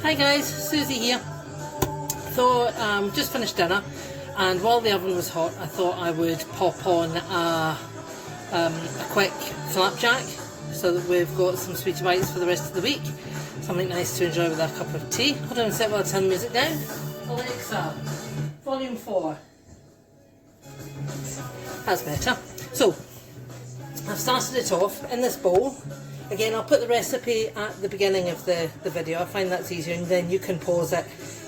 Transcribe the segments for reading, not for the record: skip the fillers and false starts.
Hi guys, Susie here. So just finished dinner, and while the oven was hot I thought I would pop on a quick flapjack so that we've got some sweetie bites for the rest of the week. Something nice to enjoy with a cup of tea. Hold on a sec while I turn the music down. Alexa, volume 4. That's better. So I've started it off in this bowl. Again, I'll put the recipe at the beginning of the video. I find that's easier, and then you can pause it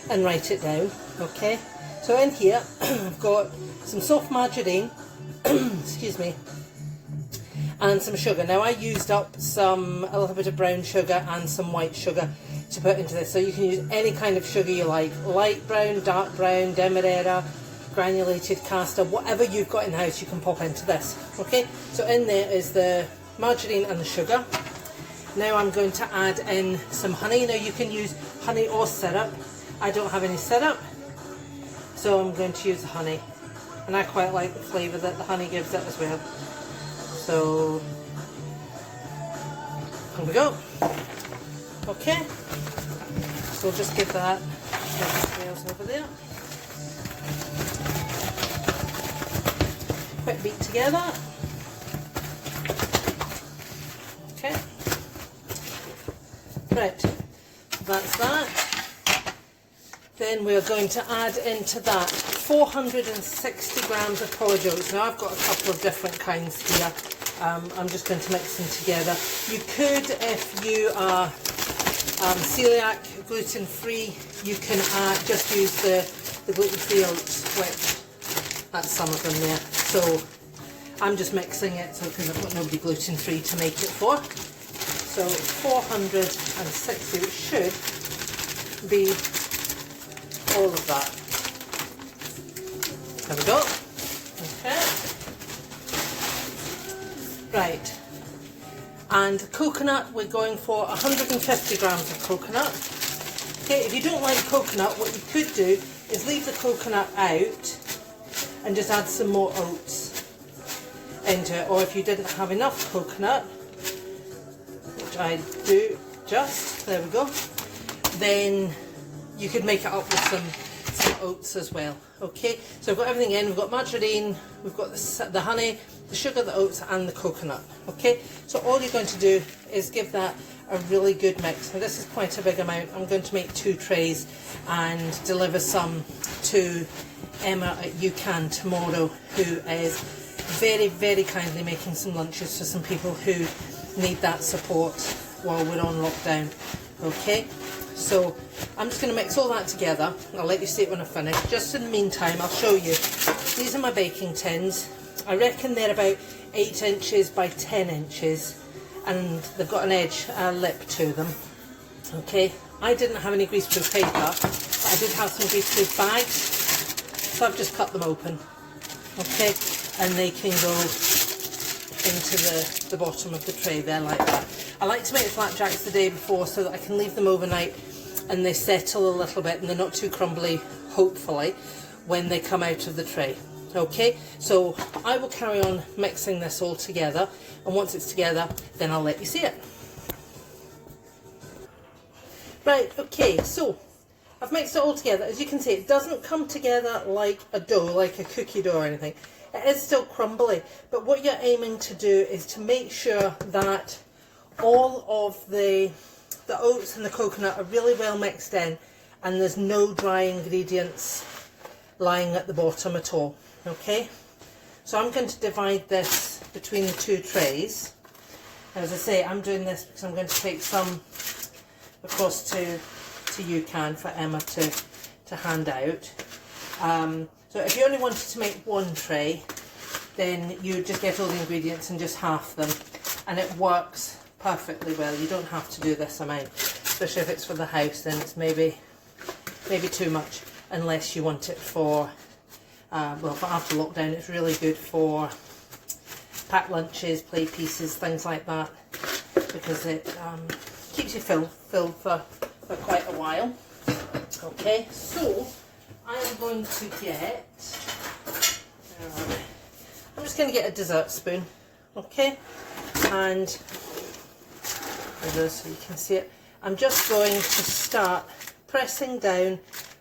and write it down. Okay, so in here I've got some soft margarine, excuse me, and some sugar. Now I used up a little bit of brown sugar and some white sugar to put into this. So you can use any kind of sugar you like, light brown, dark brown, demerara, granulated caster, whatever you've got in the house you can pop into this. Okay, so in there is the margarine and the sugar. Now I'm going to add in some honey. Now you can use honey or syrup. I don't have any syrup, so I'm going to use the honey, and I quite like the flavour that the honey gives it as well. So here we go. Okay, so we'll just give that everything else over there. Quick beat together. Okay. Right, that's that. Then we're going to add into that 460 grams of porridge oats. Now I've got a couple of different kinds here. I'm just going to mix them together. You could, if you are celiac, gluten-free, you can just use the gluten-free oats, which that's some of them there. So I'm just mixing it because I've got nobody gluten-free to make it for. So 460, which should be all of that. There we go. Okay. Right. And coconut, we're going for 150 grams of coconut. Okay, if you don't like coconut, what you could do is leave the coconut out and just add some more oats into it. Or if you didn't have enough coconut, which I do just, there we go, then you could make it up with some oats as well. Okay, so we've got everything in. We've got margarine, we've got the honey, the sugar, the oats and the coconut. Okay, so all you're going to do is give that a really good mix. Now this is quite a big amount. I'm going to make 2 trays and deliver some to Emma at UCAN tomorrow, who is very, very kindly making some lunches for some people who need that support while we're on lockdown. Okay, so I'm just going to mix all that together. I'll let you see it when I finish. Just in the meantime, I'll show you. These are my baking tins. I reckon they're about 8 inches by 10 inches, and they've got an edge, a lip to them. Okay, I didn't have any greaseproof paper, but I did have some greaseproof bags, so I've just cut them open. Okay, and they can go into the bottom of the tray there like that. I like to make the flapjacks the day before so that I can leave them overnight and they settle a little bit and they're not too crumbly, hopefully, when they come out of the tray. Okay, so I will carry on mixing this all together, and once it's together then I'll let you see it. Right, okay, so I've mixed it all together. As you can see, it doesn't come together like a dough, like a cookie dough or anything. It is still crumbly, but what you're aiming to do is to make sure that all of the oats and the coconut are really well mixed in and there's no dry ingredients lying at the bottom at all. Okay, so I'm going to divide this between the 2 trays. As I say, I'm doing this because I'm going to take some across to UCAN for Emma to hand out. So if you only wanted to make 1 tray, then you just get all the ingredients and just half them, and it works perfectly well. You don't have to do this amount, especially if it's for the house. Then it's maybe too much, unless you want it for well, for after lockdown. It's really good for packed lunches, play pieces, things like that, because it keeps you filled for quite a while. Okay, so I am going to get, I'm just going to get a dessert spoon, okay, and so you can see it, I'm just going to start pressing down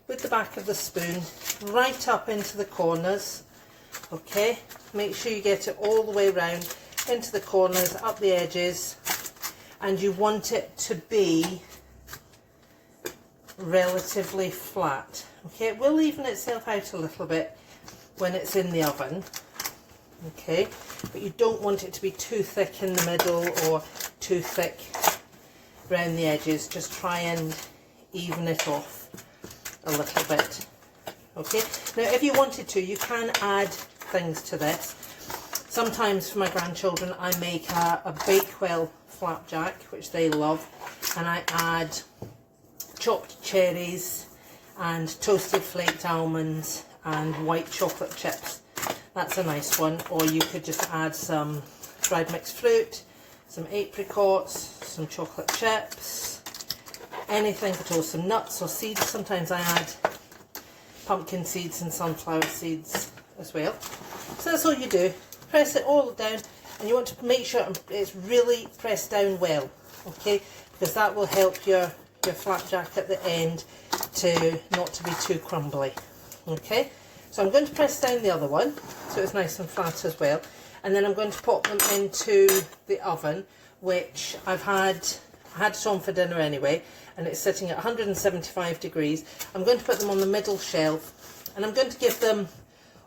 with the back of the spoon right up into the corners. Okay, make sure you get it all the way around into the corners, up the edges, and you want it to be relatively flat. Okay, it will even itself out a little bit when it's in the oven. Okay, but you don't want it to be too thick in the middle or too thick around the edges. Just try and even it off a little bit. Okay, now if you wanted to, you can add things to this. Sometimes for my grandchildren I make a Bakewell flapjack, which they love, and I add chopped cherries and toasted flaked almonds and white chocolate chips. That's a nice one. Or you could just add some dried mixed fruit, some apricots, some chocolate chips, anything at all, some nuts or seeds. Sometimes I add pumpkin seeds and sunflower seeds as well. So that's all you do. Press it all down, and you want to make sure it's really pressed down well, okay, because that will help your flapjack at the end not to be too crumbly. Okay, so I'm going to press down the other one so it's nice and flat as well, and then I'm going to pop them into the oven, which I had it on for dinner anyway, and it's sitting at 175 degrees. I'm going to put them on the middle shelf, and I'm going to give them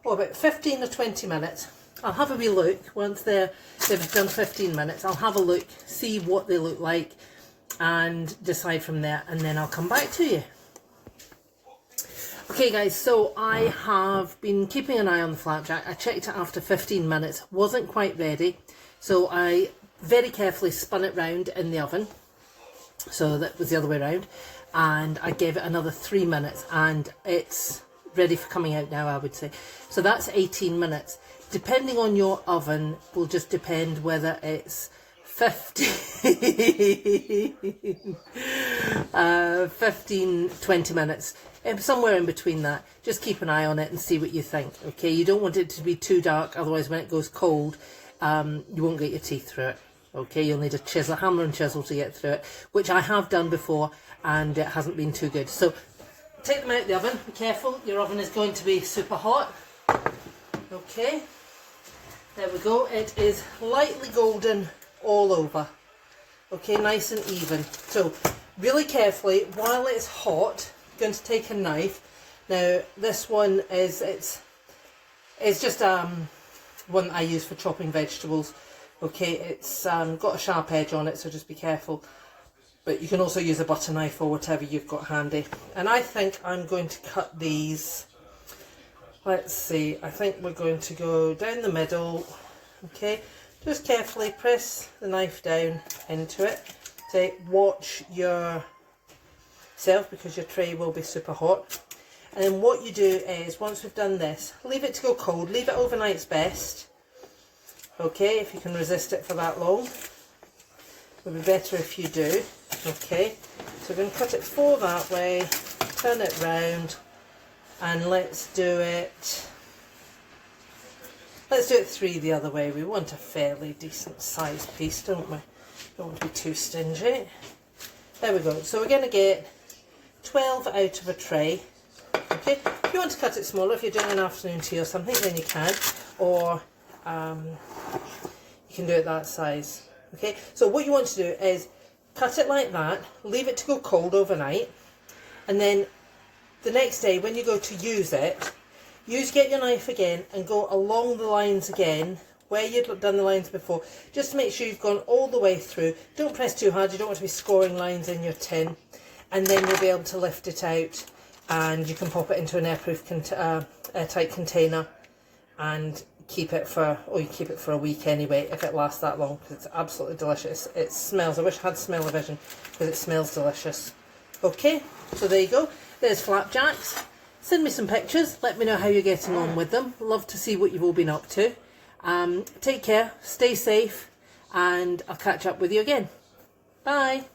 about 15 or 20 minutes. I'll have a wee look once they've done 15 minutes. I'll have a look, see what they look like, and decide from there, and then I'll come back to you. Okay guys, so I have been keeping an eye on the flapjack. I checked it after 15 minutes, wasn't quite ready, so I very carefully spun it round in the oven, so that was the other way around, and I gave it another 3 minutes, and it's ready for coming out now, I would say. So that's 18 minutes. Depending on your oven will just depend whether it's 15, 20 minutes, somewhere in between that. Just keep an eye on it and see what you think. Okay, you don't want it to be too dark, otherwise when it goes cold, you won't get your teeth through it. Okay, you'll need a hammer and chisel to get through it, which I have done before, and it hasn't been too good. So take them out of the oven. Be careful, your oven is going to be super hot. Okay, there we go. It is lightly golden all over. Okay, nice and even. So really carefully, while it's hot, I'm going to take a knife. Now this one is it's just one that I use for chopping vegetables. Okay, it's got a sharp edge on it, so just be careful. But you can also use a butter knife or whatever you've got handy. And I think I'm going to cut these. Let's see, I think we're going to go down the middle. Okay, just carefully press the knife down into it. Say, watch yourself because your tray will be super hot. And then what you do is, once we've done this, leave it to go cold. Leave it overnight's best. Okay, if you can resist it for that long. It would be better if you do. Okay, so we're going to cut it 4 that way, turn it round, and let's do it 3 the other way. We want a fairly decent sized piece, don't we? Don't want to be too stingy. There we go. So we're going to get 12 out of a tray. Okay, if you want to cut it smaller, if you're doing an afternoon tea or something, then you can, or you can do it that size. Okay, so what you want to do is cut it like that, leave it to go cold overnight, and then the next day when you go to use it, get your knife again and go along the lines again where you'd done the lines before, just to make sure you've gone all the way through. Don't press too hard, you don't want to be scoring lines in your tin, and then you'll be able to lift it out and you can pop it into an airtight container and keep it for, or you keep it for a week anyway if it lasts that long, because it's absolutely delicious. It smells, I wish I had smell-o-vision because it smells delicious. Okay, so there you go, there's flapjacks. Send me some pictures, let me know how you're getting on with them. Love to see what you've all been up to. Take care, stay safe, and I'll catch up with you again. Bye.